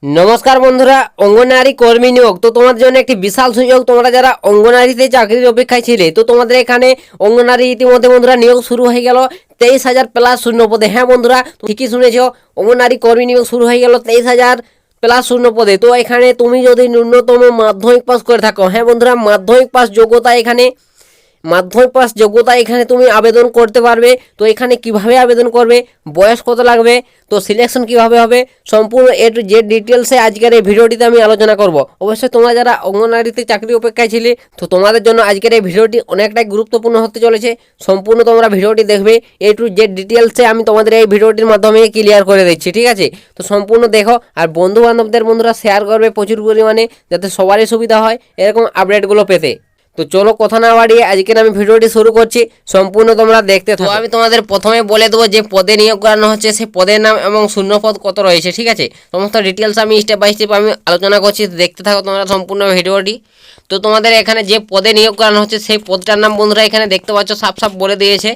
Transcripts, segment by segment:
নমস্কার বন্ধুরা, অঙ্গনারী কর্মী নিয়োগ তো তোমাদের জন্য একটি বিশাল সুযোগ। তোমরা যারা অঙ্গনারীতে চাকরির অপেক্ষায় ছিলে, তো তোমাদের এখানে অঙ্গনারী ইতিমধ্যে বন্ধুরা নিয়োগ শুরু হয়ে গেল 23,000 প্লাস শূন্য পদে। হ্যাঁ বন্ধুরা, ঠিকই শুনেছো, অঙ্গনারী কর্মী নিয়োগ শুরু হয়ে গেল 23,000 প্লাস শূন্য পদে। তো এখানে তুমি যদি ন্যূনতম মাধ্যমিক পাস করে থাকো, হ্যাঁ বন্ধুরা, মাধ্যমিক পাস যোগ্যতা এখানে মাধ্যমিক পাস যোগ্যতা এখানে তুমি আবেদন করতে পারবে। তো এখানে কিভাবে আবেদন করবে, বয়স কত লাগবে, তো সিলেকশন কিভাবে হবে, সম্পূর্ণ এ টু জেড ডিটেলসে আজকের এই ভিডিওটিতে আমি আলোচনা করব। অবশ্যই তোমরা যারা অঙ্গনওয়াড়িতে চাকরি অপেক্ষায় ছিলে, তো তোমাদের জন্য আজকের এই ভিডিওটি অনেকটাই গুরুত্বপূর্ণ হতে চলেছে। সম্পূর্ণ তোমরা ভিডিওটি দেখবে, এ টু জেড ডিটেলসে আমি তোমাদের এই ভিডিওটির মাধ্যমে ক্লিয়ার করে দিচ্ছি, ঠিক আছে? তো সম্পূর্ণ দেখো, আর বন্ধু বান্ধবদের বন্ধুরা শেয়ার করবে প্রচুর পরিমাণে, যাতে সবারই সুবিধা হয় এরকম আপডেটগুলো পেতে। তো চলো কথা না বাড়িয়ে আজকে আমি ভিডিওটি শুরু করছি, সম্পূর্ণ তোমরা দেখতে থাকো। আমি তোমাদের প্রথমে বলে দেবো যে পদে নিয়োগ করানো হচ্ছে, সেই পদের নাম এবং শূন্যপদ কত রয়েছে, ঠিক আছে? সমস্ত ডিটেলস আমি স্টেপ বাই স্টেপ আমি আলোচনা করছি, দেখতে থাকো তোমরা সম্পূর্ণ ভিডিওটি। তো তোমাদের এখানে যে পদে নিয়োগ করানো হচ্ছে সেই পদটার নাম বন্ধুরা এখানে দেখতে পাচ্ছ, সাফ সাফ বলে দিয়েছে।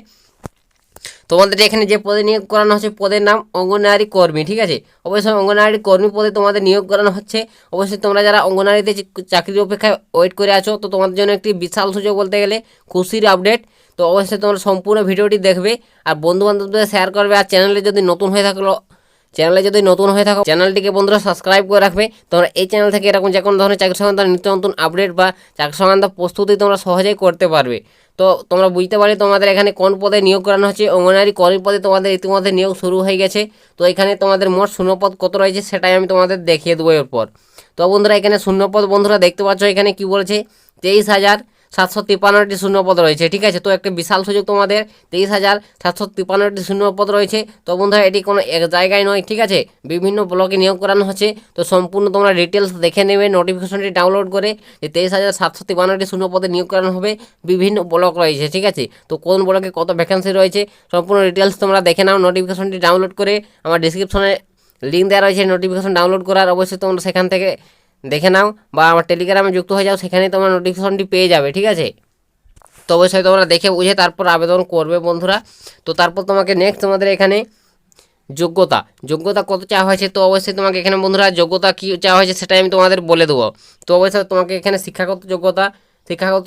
তোমাদের এখানে যে পদে নিয়োগ করানো হচ্ছে পদের নাম অঙ্গনওয়াড়ি কর্মী, ঠিক আছে? অবশ্যই অঙ্গনওয়াড়ি কর্মী পদে তোমাদের নিয়োগ করানো হচ্ছে। অবশ্যই তোমরা যারা অঙ্গনওয়াড়িতে চাকরির অপেক্ষায় ওয়েট করে আছো, তো তোমাদের জন্য একটি বিশাল সুযোগ বলতে গেলে, খুশির আপডেট। তো অবশ্যই তোমরা সম্পূর্ণ ভিডিওটি দেখবে আর বন্ধু বান্ধবদের শেয়ার করবে। আর চ্যানেলে যদি নতুন হয়ে থাকো চ্যানেলটিকে বন্ধুরা সাবস্ক্রাইব করে রাখবে। তোমরা এই চ্যানেল থেকে এরকম যে কোনো ধরনের চাকরি সংক্রান্ত নিত্য নতুন আপডেট বা চাকরি সংক্রান্ত প্রস্তুতি তোমরা সহজেই করতে পারবে। তো তোমরা বুঝতে পারি তোমাদের এখানে কোন পদে নিয়োগ করানো হচ্ছে। অঙ্গনওয়াড়ি কর্মী পদে তোমাদের ইতিমধ্যে নিয়োগ শুরু হয়ে গেছে। তো এখানে তোমাদের মোট শূন্যপদ কত রয়েছে সেটাই আমি তোমাদের দেখিয়ে দেবো এরপর। তো বন্ধুরা এখানে শূন্যপদ বন্ধুরা দেখতে পাচ্ছ, এখানে কি বলেছে, 23,753টি শূন্যপদ রয়েছে, ঠিক আছে? তো একটা বিশাল সুযোগ তোমাদের, 23,753টি শূন্যপদ রয়েছে। তো বন্ধুরা এটি কোনো এক জায়গায় নয়, ঠিক আছে? বিভিন্ন ব্লকে নিয়োগ করানো হচ্ছে। তো সম্পূর্ণ তোমরা ডিটেলস দেখে নেবে নোটিফিকেশনটি ডাউনলোড করে, যে 23,753টি শূন্যপদে নিয়োগ করানো হবে। বিভিন্ন ব্লক রয়েছে, ঠিক আছে? তো কোন ব্লকে কত ভ্যাকেন্সি রয়েছে সম্পূর্ণ ডিটেলস তোমরা দেখে নাও নোটিফিকেশনটি ডাউনলোড করে। আমার ডিসক্রিপশনে লিঙ্ক দেওয়া রয়েছে নোটিফিকেশন ডাউনলোড করার, অবশ্যই তোমরা সেখান থেকে দেখে নাও, বা আমার টেলিগ্রামে যুক্ত হয়ে যাও, সেখানে তোমরা নোটিফিকেশনটি পেয়ে যাবে, ঠিক আছে? তো অবশ্যই তোমরা দেখে বুঝে তারপর আবেদন করবে বন্ধুরা। তো তারপর তোমাকে নেক্সট তোমাদের এখানে যোগ্যতা কত চাওয়া হয়েছে। তো অবশ্যই তোমাকে এখানে বন্ধুরা যোগ্যতা কী চাওয়া হয়েছে সেটাই আমি তোমাদের বলে দেবো। তো অবশ্যই তোমাকে এখানে শিক্ষাগত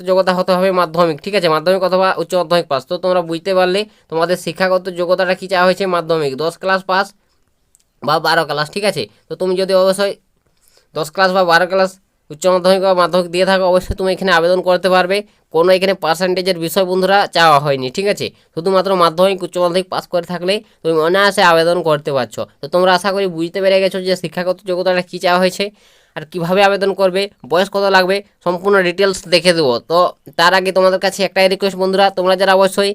যোগ্যতা হতে হবে মাধ্যমিক, ঠিক আছে? মাধ্যমিক অথবা উচ্চ মাধ্যমিক পাস। তো তোমরা বুঝতে পারলে তোমাদের শিক্ষাগত যোগ্যতাটা কী চাওয়া হয়েছে, মাধ্যমিক 10 ক্লাস পাস বা 12 ক্লাস, ঠিক আছে? তো তুমি যদি অবশ্যই 10 ক্লাস বা 12 ক্লাস উচ্চ মাধ্যমিক বা মাধ্যমিক দিয়ে থাকো, অবশ্যই তুমি এখানে আবেদন করতে পারবে। কোনো এখানে পার্সেন্টেজের বিষয় বন্ধুরা চাওয়া হয়নি, ঠিক আছে? শুধুমাত্র মাধ্যমিক উচ্চ মাধ্যমিক পাস করে থাকলে তুমি অনায়াসে আবেদন করতে পারছো। তো তোমরা আশা করি বুঝতে পেরে গেছো যে শিক্ষাগত যোগ্যতাটা কী চাওয়া হয়েছে আর কীভাবে আবেদন করবে, বয়স কত লাগবে, সম্পূর্ণ ডিটেলস দেখে দেবো। তো তার আগে তোমাদের কাছে একটাই রিকোয়েস্ট বন্ধুরা, তোমরা যারা অবশ্যই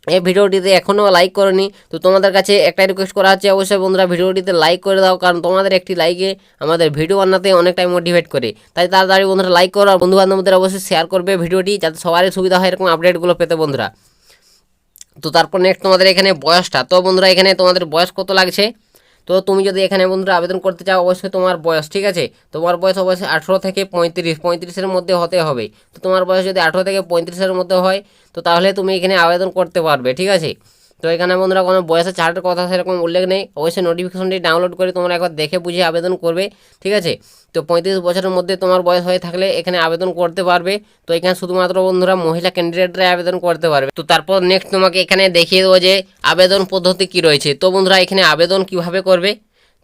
এই ভিডিওটিতে এখনও লাইক করনি, তো তোমাদের কাছে একটাই রিকোয়েস্ট করা হচ্ছে, অবশ্যই বন্ধুরা ভিডিওটিতে লাইক করে দাও, কারণ তোমাদের একটি লাইকে আমাদের ভিডিও বানাতে অনেকটাই মোটিভেট করে। তাই তাড়াতাড়ি বন্ধুরা লাইক করো, আর বন্ধুবান্ধবদের অবশ্যই শেয়ার করবে ভিডিওটি, যাতে সবারই সুবিধা হয় এরকম আপডেটগুলো পেতে বন্ধুরা। তো তারপর নেক্সট তোমাদের এখানে বয়সটা, তো বন্ধুরা এখানে তোমাদের বয়স কত লাগছে। তো তুমি যদি এখানে বন্ধুরা আবেদন করতে চাও, অবশ্যই তোমার বয়স, ঠিক আছে, তোমার বয়স অবশ্যই 18 থেকে 35-35-এর মধ্যে হতে হবে। তো তোমার বয়স যদি 18 থেকে 35-এর মধ্যে হয়, তো তাহলে তুমি এখানে আবেদন করতে পারবে, ঠিক আছে? তো এখানে বন্ধুরা কোনো বয়সের ছাড়ের কথা সেরকম উল্লেখ নেই। অবশ্যই নোটিফিকেশনটি ডাউনলোড করে তোমরা একবার দেখে বুঝে আবেদন করবে, ঠিক আছে? তো 35 বছরের মধ্যে তোমার বয়স হয়ে থাকলে এখানে আবেদন করতে পারবে। তো এখানে শুধুমাত্র বন্ধুরা মহিলা ক্যান্ডিডেটরাই আবেদন করতে পারবে। তো তারপর নেক্সট তোমাকে এখানে দেখিয়ে দেবো যে আবেদন পদ্ধতি কী রয়েছে। তো বন্ধুরা এখানে আবেদন কিভাবে করবে,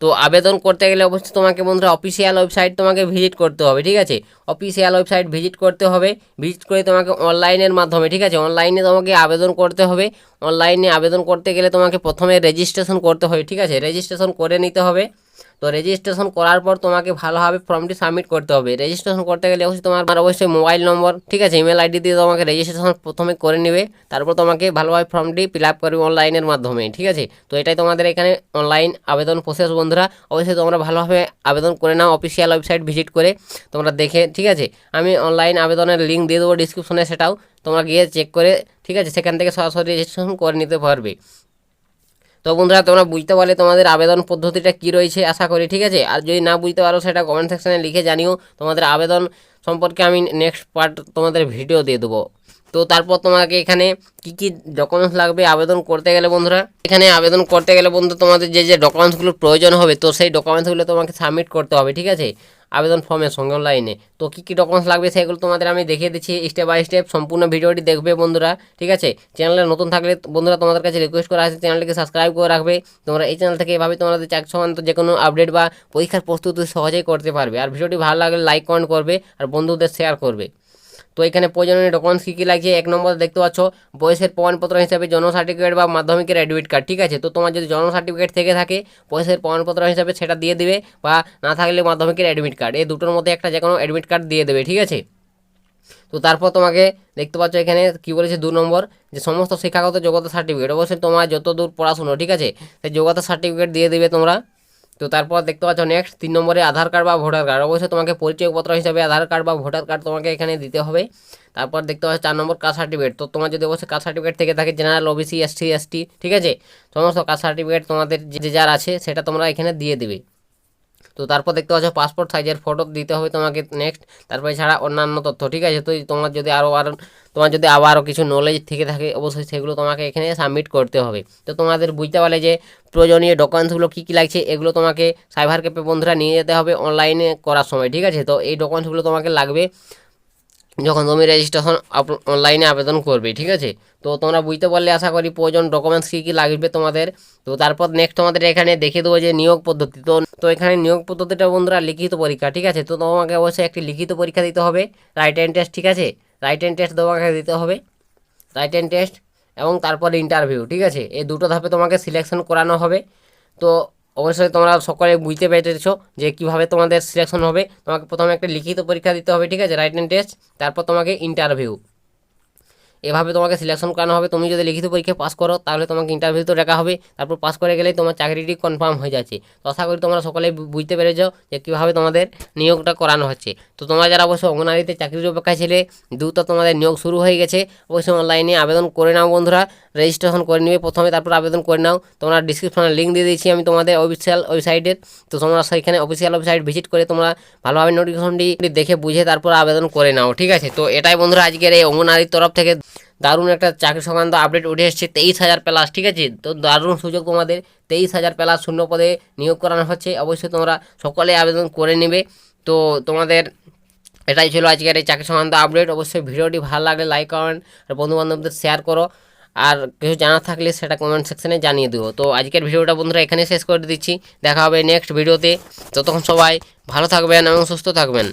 তো আবেদন করতে গেলে অবশ্যই তোমাকে বন্ধুরা অফিসিয়াল ওয়েবসাইট তোমাকে ভিজিট করতে হবে, ঠিক আছে? অফিসিয়াল ওয়েবসাইট ভিজিট করতে হবে, ভিজিট করে তোমাকে অনলাইনের মাধ্যমে, ঠিক আছে, অনলাইনে তোমাকে আবেদন করতে হবে। অনলাইনে আবেদন করতে গেলে তোমাকে প্রথমে রেজিস্ট্রেশন করতে হবে, ঠিক আছে? রেজিস্ট্রেশন করে নিতে হবে। তো রেজিস্ট্রেশন করার পর তোমাকে ভালোভাবে ফর্মটি সাবমিট করতে হবে। রেজিস্ট্রেশন করতে গেলে অবশ্যই তোমার অবশ্যই মোবাইল নম্বর, ঠিক আছে, ইমেল আইডি দিয়ে তোমাকে রেজিস্ট্রেশন প্রথমে করে নেবে। তারপর তোমাকে ভালোভাবে ফর্মটি ফিল আপ করবে অনলাইনের মাধ্যমে, ঠিক আছে? তো এটাই তোমাদের এখানে অনলাইন আবেদন প্রসেস বন্ধুরা। অবশ্যই তোমরা ভালোভাবে আবেদন করে নাও অফিসিয়াল ওয়েবসাইট ভিজিট করে তোমরা দেখে, ঠিক আছে? আমি অনলাইন আবেদনের লিঙ্ক দিয়ে দেবো ডিসক্রিপশনে, সেটাও তোমরা গিয়ে চেক করে, ঠিক আছে, সেখান থেকে সরাসরি রেজিস্ট্রেশন করে নিতে পারবে। তো বন্ধুরা তোমরা বুঝতে পারলে তোমাদের আবেদন পদ্ধতিটা কী রয়েছে আশা করি, ঠিক আছে? আর যদি না বুঝতে পারো সেটা কমেন্ট সেকশনে লিখে জানিও, তোমাদের আবেদন সম্পর্কে আমি নেক্সট পার্ট তোমাদের ভিডিও দিয়ে দেবো। তো তারপর তোমাকে এখানে কি কি ডকুমেন্টস লাগবে আবেদন করতে গেলে বন্ধুরা, এখানে আবেদন করতে গেলে বন্ধু তোমাদের যে ডকুমেন্টসগুলোর প্রয়োজন হবে তো সেই ডকুমেন্টসগুলো তোমাকে সাবমিট করতে হবে, ঠিক আছে, আবেদন ফর্মের সঙ্গে অনলাইনে। তো কী কী ডকুমেন্টস লাগবে সেগুলো তোমাদের আমি দেখিয়ে দিচ্ছি স্টেপ বাই স্টেপ, সম্পূর্ণ ভিডিওটি দেখবে বন্ধুরা, ঠিক আছে। চ্যানেলে নতুন থাকলে বন্ধুরা তোমাদের কাছে রিকোয়েস্ট করা আছে চ্যানেলটিকে সাবস্ক্রাইব করে রাখবে। তোমরা এই চ্যানেল থেকে এভাবে তোমাদের চাকরি সংক্রান্ত যে কোনো আপডেট বা পরীক্ষার প্রস্তুতি সহজেই করতে পারবে। আর ভিডিওটি ভালো লাগলে লাইক কমেন্ট করবে আর বন্ধুদের শেয়ার করবে। তো এখানে প্রয়োজনীয় ডকুমেন্টস কী কী লাগছে, এক নম্বর দেখতে পাচ্ছ বয়সের প্রমাণপত্র হিসাবে জন্ম সার্টিফিকেট বা মাধ্যমিকের অ্যাডমিট কার্ড, ঠিক আছে। তো তোমার যদি জন্ম সার্টিফিকেট থেকে থাকে বয়সের প্রমাণপত্র হিসাবে সেটা দিয়ে দিবে, বা না থাকলে মাধ্যমিকের অ্যাডমিট কার্ড, এই দুটোর মধ্যে একটা যে কোনো অ্যাডমিট কার্ড দিয়ে দেবে, ঠিক আছে। তো তারপর তোমাকে দেখতে পাচ্ছ এখানে কি বলেছে 2 নম্বর, যে সমস্ত শিক্ষাগত যোগ্যতা সার্টিফিকেট, অবশ্যই তোমার যত দূর পড়াশুনো, ঠিক আছে, সেই যোগ্যতা সার্টিফিকেট দিয়ে দেবে তোমরা। তো তারপর দেখতে পাচ্ছ নেক্সট 3 নম্বরে আধার কার্ড বা ভোটার কার্ড, অবশ্যই তোমাকে পরিচয়পত্র হিসাবে আধার কার্ড বা ভোটার কার্ড তোমাকে এখানে দিতে হবে। তারপর দেখতে পাচ্ছ 4 নম্বর কাস্ট সার্টিফিকেট, তো তোমার যদি অবশ্যই কাস্ট সার্টিফিকেট থেকে থাকে জেনারেল, ওবিসি, এসসি, এসটি, ঠিক আছে, সমস্ত কাস্ট সার্টিফিকেট তোমাদের যে যার আছে সেটা তোমরা এখানে দিয়ে দেবে। তো তারপর দেখতে পাচ্ছ পাসপোর্ট সাইজের ফটো দিতে হবে তোমাকে নেক্সট। তারপরে ছাড়া অন্যান্য তথ্য, ঠিক আছে। তো তোমার যদি আরও কিছু নলেজ থেকে থাকে অবশ্যই সেগুলো তোমাকে এখানে সাবমিট করতে হবে। তো তোমাদের বুঝতে পারলে যে প্রয়োজনীয় ডকুমেন্টসগুলো কী কী লাগছে, এগুলো তোমাকে সাইবার ক্যাফে বন্ধুরা নিয়ে যেতে হবে অনলাইনে করার সময়, ঠিক আছে। তো এই ডকুমেন্টসগুলো তোমাকে লাগবে যখন তুমি রেজিস্ট্রেশন অনলাইনে আবেদন করবে, ঠিক আছে। তো তোমরা বুঝতে পারলে আশা করি প্রয়োজন ডকুমেন্টস কী কী লাগবে তোমাদের। তো তারপর নেক্সট তোমাদের এখানে দেখে দেবো যে নিয়োগ পদ্ধতি। তো এখানে নিয়োগ পদ্ধতিটা বন্ধুরা লিখিত পরীক্ষা, ঠিক আছে। তো তোমাকে অবশ্যই একটি লিখিত পরীক্ষা দিতে হবে, রাইট হ্যান্ড টেস্ট, ঠিক আছে, রাইট হ্যান্ড টেস্ট তোমাকে দিতে হবে, রাইট হ্যান্ড টেস্ট, এবং তারপরে ইন্টারভিউ, ঠিক আছে। এই দুটো ধাপে তোমাকে সিলেকশন করানো হবে। তো অবশ্যই তোমরা সকলে বুঝতে পেরেছো যে কীভাবে তোমাদের সিলেকশন হবে। তোমাকে প্রথমে একটা লিখিত পরীক্ষা দিতে হবে, ঠিক আছে, রাইট হ্যান্ড টেস্ট, তারপর তোমাকে ইন্টারভিউ, এভাবে তোমাকে সিলেকশন করানো হবে। তুমি যদি লিখিত পরীক্ষা পাস করো তাহলে তোমাকে ইন্টারভিউতে ডাকা হবে, তারপর পাস করে গেলেই তোমার চাকরিটি কনফার্ম হয়ে যাচ্ছে। তো আশা করি তোমরা সকলেই বুঝতে পেরেছো যে কীভাবে তোমাদের নিয়োগটা করানো হচ্ছে। তো তোমরা যারা অবশ্যই অঙ্গনারীতে চাকরির অপেক্ষায় ছিলে, দ্রুত তোমাদের নিয়োগ শুরু হয়ে গেছে, অবশ্যই অনলাইনে আবেদন করে নাও বন্ধুরা, রেজিস্ট্রেশন করে নিবে প্রথমে, তারপর আবেদন করে নাও। তোমরা ডিসক্রিপশনে লিঙ্ক দিয়ে দিয়েছি আমি তোমাদের অফিসিয়াল ওয়েবসাইটের, তো তোমরা সেইখানে অফিসিয়াল ওয়েবসাইট ভিজিট করে তোমরা ভালোভাবে নোটিফিকেশনটি দেখে বুঝে তারপর আবেদন করে নাও, ঠিক আছে। তো এটাই বন্ধুরা আজকের এই অঙ্গনারীর তরফ থেকে দারুণ একটা চাকরি সংক্রান্ত আপডেট উঠে এসেছে, 23,000 প্লাস, ঠিক আছে। তো দারুণ সুযোগ তোমাদের, 23,000 প্লাস শূন্য পদে নিয়োগ করানো হচ্ছে, অবশ্যই তোমরা সকলে আবেদন করে নেবে। তো তোমাদের এটাই ছিল আজকের এই চাকরি সংক্রান্ত আপডেট। অবশ্যই ভিডিওটি ভালো লাগলে লাইক কমেন্ট আর বন্ধুবান্ধবদের শেয়ার করো, আর কিছু জানা থাকলে সেটা কমেন্ট সেকশনে জানিয়ে দেবো। তো আজকের ভিডিওটা বন্ধুরা এখানে শেষ করে দিচ্ছি, দেখা হবে নেক্সট ভিডিওতে। ততক্ষণ সবাই ভালো থাকবেন এবং সুস্থ থাকবেন।